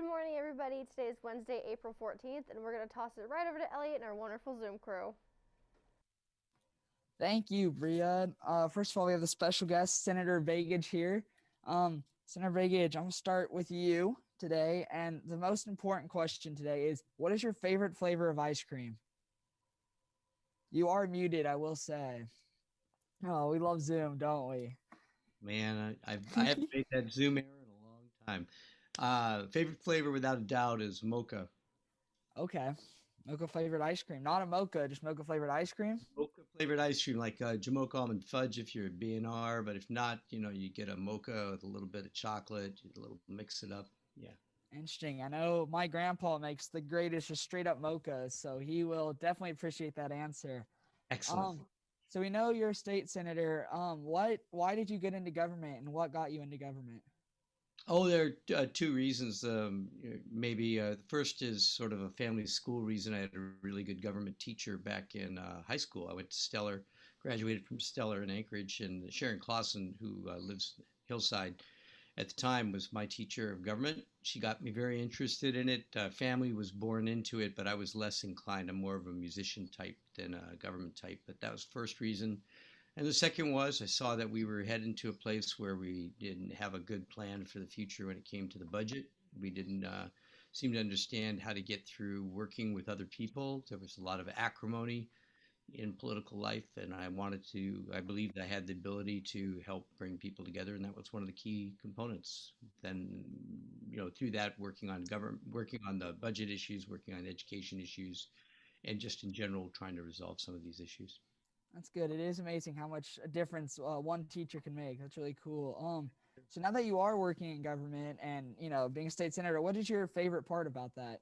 Good morning, everybody. Today is Wednesday, April 14th, and we're going to toss it right over to Elliot and our wonderful Zoom crew. Thank you, Bria. First of all, we have the special guest, Senator Begich here. Senator Begich, I'm going to start with you today. And the most important question today is, what is your favorite flavor of ice cream? You are muted, I will say. Oh, we love Zoom, don't we? Man, I haven't made that Zoom error in a long time. Favorite flavor without a doubt is mocha. Okay. Mocha flavored ice cream. Not a mocha, just mocha flavored ice cream. Mocha flavored ice cream, like Jamocha almond fudge if you're a BNR, but if not, you get a mocha with a little bit of chocolate, you a little mix it up. Yeah, Interesting. I know my grandpa makes the greatest just straight up mochas, so he will definitely appreciate that answer. excellent. Um, so we know you're a state senator. Why did you get into government, and what got you into government? Oh, there are two reasons. Maybe the first is sort of a family school reason. I had a really good government teacher back in high school. I went to Stellar, graduated from Stellar in Anchorage, and Sharon Clausen, who lives Hillside at the time, was my teacher of government. She got me very interested in it. Family was born into it, but I was less inclined. I'm more of a musician type than a government type. But that was the first reason. And the second was I saw that we were heading to a place where we didn't have a good plan for the future when it came to the budget. We didn't seem to understand how to get through working with other people. There was a lot of acrimony in political life, and I believed I had the ability to help bring people together, and that was one of the key components. Then, through that, working on the budget issues, working on education issues, and just in general trying to resolve some of these issues. That's good. It is amazing how much a difference one teacher can make. That's really cool. So now that you are working in government and being a state senator, what is your favorite part about that?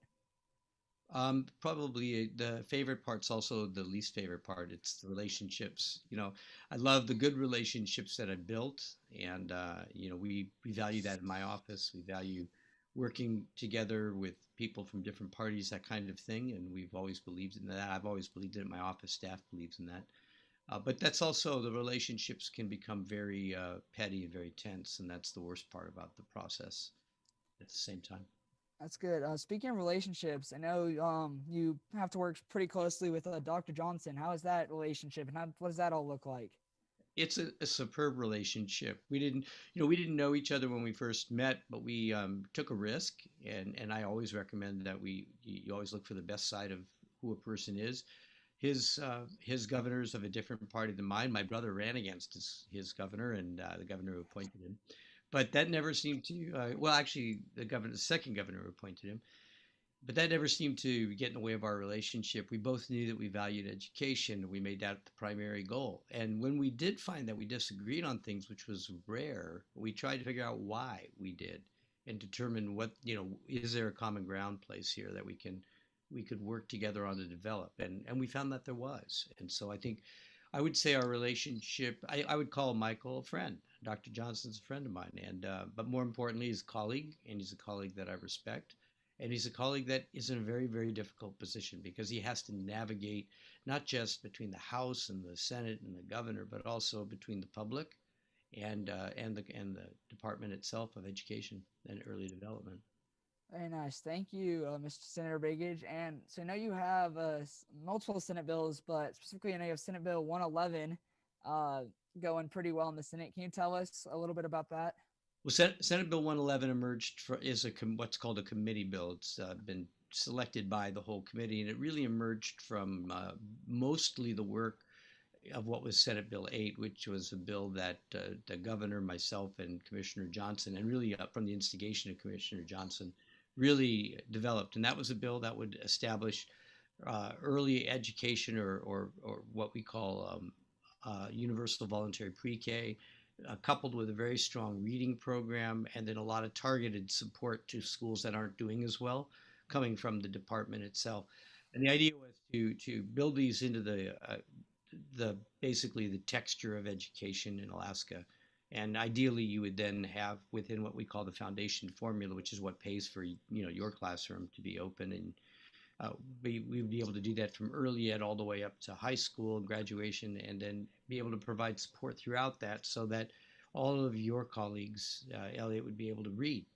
Probably the favorite part's also the least favorite part. It's the relationships. I love the good relationships that I built, and we value that in my office. We value working together with people from different parties, that kind of thing, and we've always believed in that. I've always believed in it. My office staff believes in that. But that's also the relationships can become very petty and very tense, and that's the worst part about the process at the same time. That's good. Speaking of relationships, I know you have to work pretty closely with Dr. Johnson. How is that relationship, and what does that all look like? It's a superb relationship. We didn't know each other when we first met, but we took a risk, and I always recommend that you always look for the best side of who a person is. His governor's of a different party than mine. My brother ran against his governor, and the governor who appointed him, but that never seemed to. Well, actually, the second governor who appointed him, but that never seemed to get in the way of our relationship. We both knew that we valued education. We made that the primary goal. And when we did find that we disagreed on things, which was rare, we tried to figure out why we did and determine is there a common ground place here that we could work together on to develop. And we found that there was. And so I would say our relationship, I would call Michael a friend. Dr. Johnson's a friend of mine, and but more importantly, he's a colleague, and he's a colleague that I respect. And he's a colleague that is in a very, very difficult position because he has to navigate not just between the House and the Senate and the governor, but also between the public and the department itself of education and early development. Very nice. Thank you, Mr. Senator Begich. And so I know you have multiple Senate bills, but specifically I know you have Senate Bill 111 uh, going pretty well in the Senate. Can you tell us a little bit about that? Well, Senate Bill 111 is what's called a committee bill. It's been selected by the whole committee, and it really emerged from mostly the work of what was Senate Bill 8, which was a bill that the governor, myself, and Commissioner Johnson, and really from the instigation of Commissioner Johnson, really developed. And that was a bill that would establish early education or what we call universal voluntary pre-K, coupled with a very strong reading program, and then a lot of targeted support to schools that aren't doing as well, coming from the department itself. And the idea was to build these into the basically the texture of education in Alaska. And ideally, you would then have within what we call the foundation formula, which is what pays for your classroom to be open, and we would be able to do that from early ed all the way up to high school and graduation, and then be able to provide support throughout that so that all of your colleagues, Elliot, would be able to read.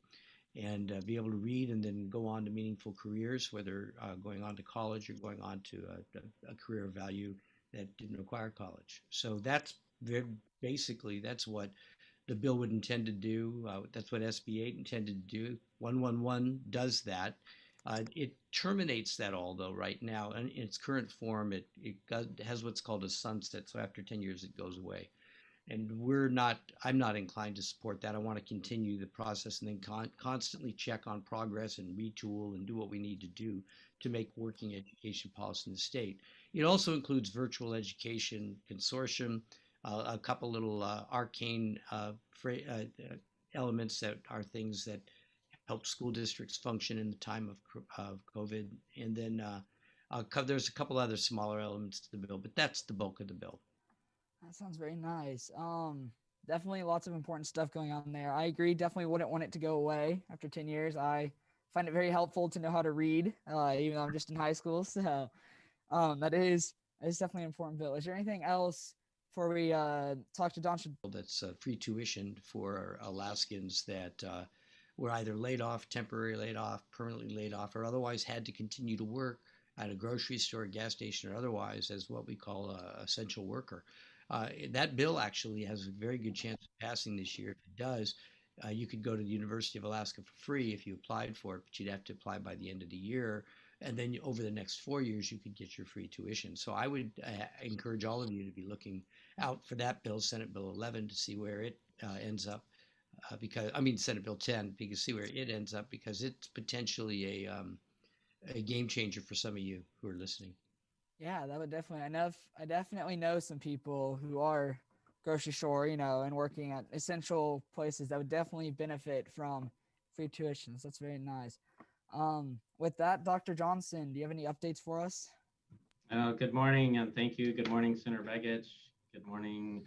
and be able to read and then go on to meaningful careers, whether going on to college or going on to a career of value that didn't require college. So that's very, basically that's what the bill would intend to do. That's what SB 8 intended to do. 111 does that. It terminates that all, though, right now. And in its current form, has what's called a sunset. So after 10 years, it goes away. And I'm not inclined to support that. I want to continue the process and then constantly check on progress and retool and do what we need to do to make working education policy in the state. It also includes virtual education consortium, a couple little arcane elements that are things that help school districts function in the time of COVID. And then there's a couple other smaller elements to the bill, but that's the bulk of the bill. That sounds very nice. Definitely lots of important stuff going on there. I agree. Definitely wouldn't want it to go away after 10 years. I find it very helpful to know how to read, even though I'm just in high school. So that is definitely an important bill. Is there anything else before we talk to Don? That's free tuition for Alaskans that were either laid off, temporarily laid off, permanently laid off, or otherwise had to continue to work at a grocery store, gas station, or otherwise as what we call an essential worker. That bill actually has a very good chance of passing this year. If it does, you could go to the University of Alaska for free if you applied for it, but you'd have to apply by the end of the year. And then over the next 4 years, you could get your free tuition. So I would encourage all of you to be looking out for that bill, Senate Bill 11, to see where it ends up. Senate Bill 10, because see where it ends up, because it's potentially a game changer for some of you who are listening. Yeah, that would definitely. I definitely know some people who are grocery store, and working at essential places that would definitely benefit from free tuitions. That's very nice. With that, Dr. Johnson, do you have any updates for us? Good morning, and thank you. Good morning, Senator Begich. Good morning,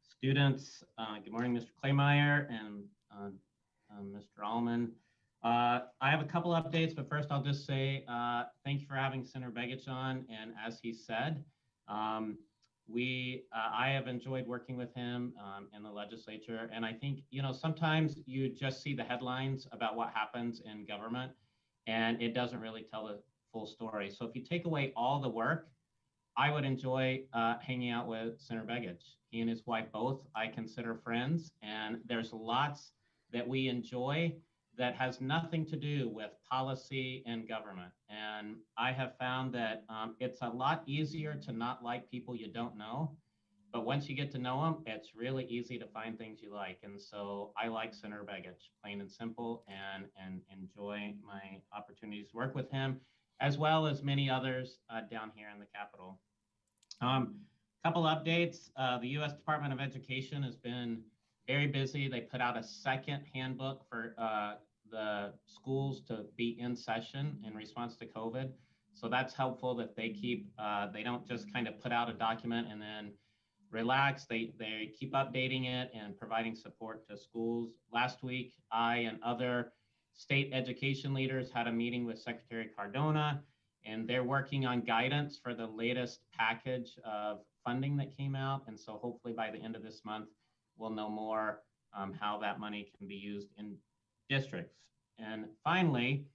students. Good morning, Mr. Meyer and Mr. Allman. I have a couple updates, but first I'll just say thank you for having Senator Begich on. And as he said, I have enjoyed working with him in the legislature. And I think, sometimes you just see the headlines about what happens in government, and it doesn't really tell the full story. So if you take away all the work, I would enjoy hanging out with Senator Begich. He and his wife both I consider friends, and there's lots that we enjoy that has nothing to do with policy and government. And I have found that it's a lot easier to not like people you don't know. But once you get to know them, it's really easy to find things you like. And so I like Senator Begich, plain and simple, and enjoy my opportunities to work with him, as well as many others down here in the Capitol. Couple updates. The U.S. Department of Education has been very busy. They put out a second handbook for the schools to be in session in response to COVID. So that's helpful that they don't just kind of put out a document and then relax. They keep updating it and providing support to schools. Last week, I and other state education leaders had a meeting with Secretary Cardona, and they're working on guidance for the latest package of funding that came out. And so hopefully by the end of this month, we'll know more how that money can be used in districts. And finally,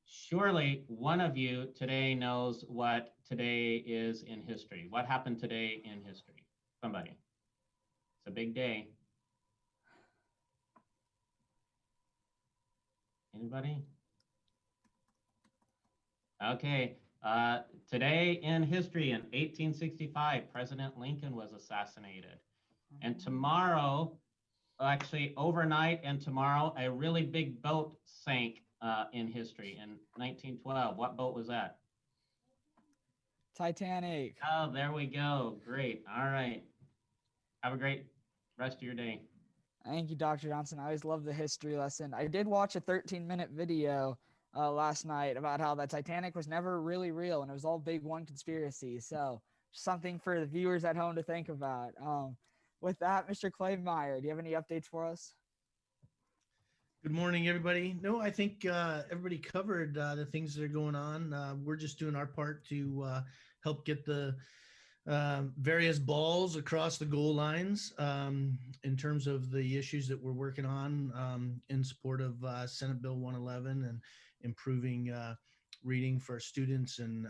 surely one of you today knows what today is in history. What happened today in history? Somebody. It's a big day. Anybody? Okay. Today in history, in 1865, President Lincoln was assassinated. And tomorrow, actually overnight and tomorrow, a really big boat sank in history in 1912. What boat was that? Titanic. Oh, there we go. Great. All right. Have a great rest of your day. Thank you, Dr. Johnson. I always love the history lesson. I did watch a 13-minute video last night about how the Titanic was never really real and it was all big one conspiracy. So something for the viewers at home to think about. With that, Mr. Meyer, do you have any updates for us? Good morning, everybody. No, I think everybody covered the things that are going on. We're just doing our part to help get the various balls across the goal lines in terms of the issues that we're working on in support of Senate Bill 111 and improving reading for students, and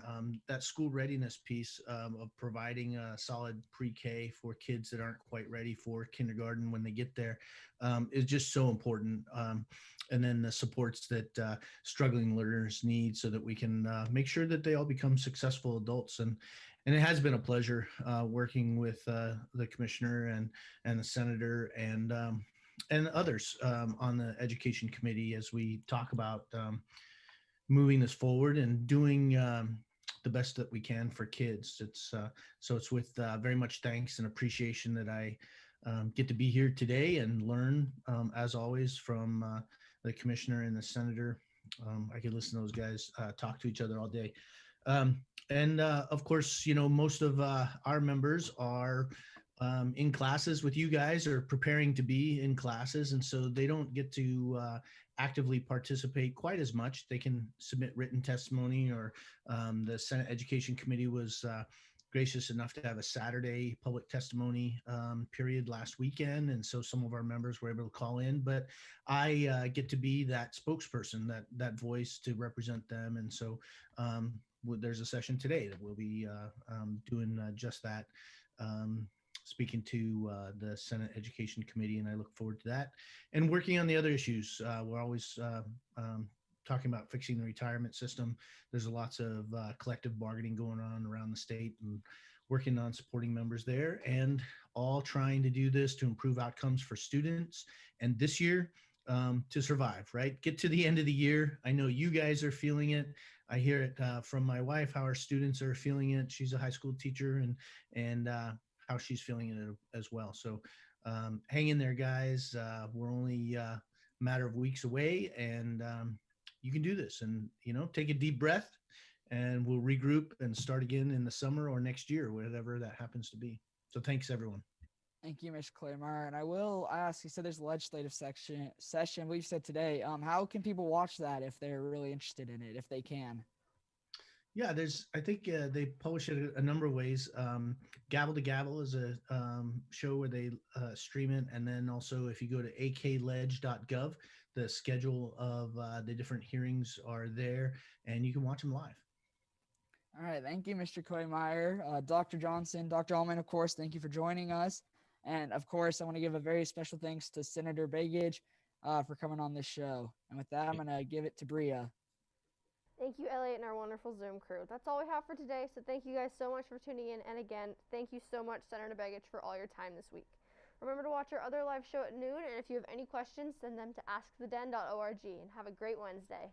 that school readiness piece of providing a solid pre-K for kids that aren't quite ready for kindergarten when they get there is just so important. And then the supports that struggling learners need so that we can make sure that they all become successful adults. And it has been a pleasure working with the commissioner and the senator and others on the education committee as we talk about moving this forward and doing the best that we can for kids. It's with very much thanks and appreciation that I get to be here today and learn, as always, from the commissioner and the senator. I could listen to those guys talk to each other all day. And of course, most of our members are in classes with you guys or preparing to be in classes. And so they don't get to actively participate quite as much. They can submit written testimony, or the Senate Education Committee was gracious enough to have a Saturday public testimony period last weekend. And so some of our members were able to call in, but I get to be that spokesperson, that voice to represent them. And so there's a session today that we'll be doing just that, speaking to the Senate Education Committee, and I look forward to that. And working on the other issues. We're always talking about fixing the retirement system. There's lots of collective bargaining going on around the state, and working on supporting members there, and all trying to do this to improve outcomes for students. And this year, to survive, right? Get to the end of the year. I know you guys are feeling it. I hear it from my wife, how our students are feeling it. She's a high school teacher, and how she's feeling it as well. So hang in there, guys. We're only a matter of weeks away, and you can do this. And, take a deep breath, and we'll regroup and start again in the summer or next year, whatever that happens to be. So thanks, everyone. Thank you, Mr. Claymire. And I will ask, you said there's a legislative session, what you said today. How can people watch that if they're really interested in it, if they can? Yeah, I think they publish it a number of ways. Gavel to Gavel is a show where they stream it. And then also, if you go to akledge.gov, the schedule of the different hearings are there, and you can watch them live. All right. Thank you, Mr. Claymire. Dr. Johnson, Dr. Allman, of course, thank you for joining us. And of course, I want to give a very special thanks to Senator Begich for coming on this show. And with that, I'm going to give it to Bria. Thank you, Elliot, and our wonderful Zoom crew. That's all we have for today, so thank you guys so much for tuning in. And again, thank you so much, Senator Begich, for all your time this week. Remember to watch our other live show at noon, and if you have any questions, send them to asktheden.org. And have a great Wednesday.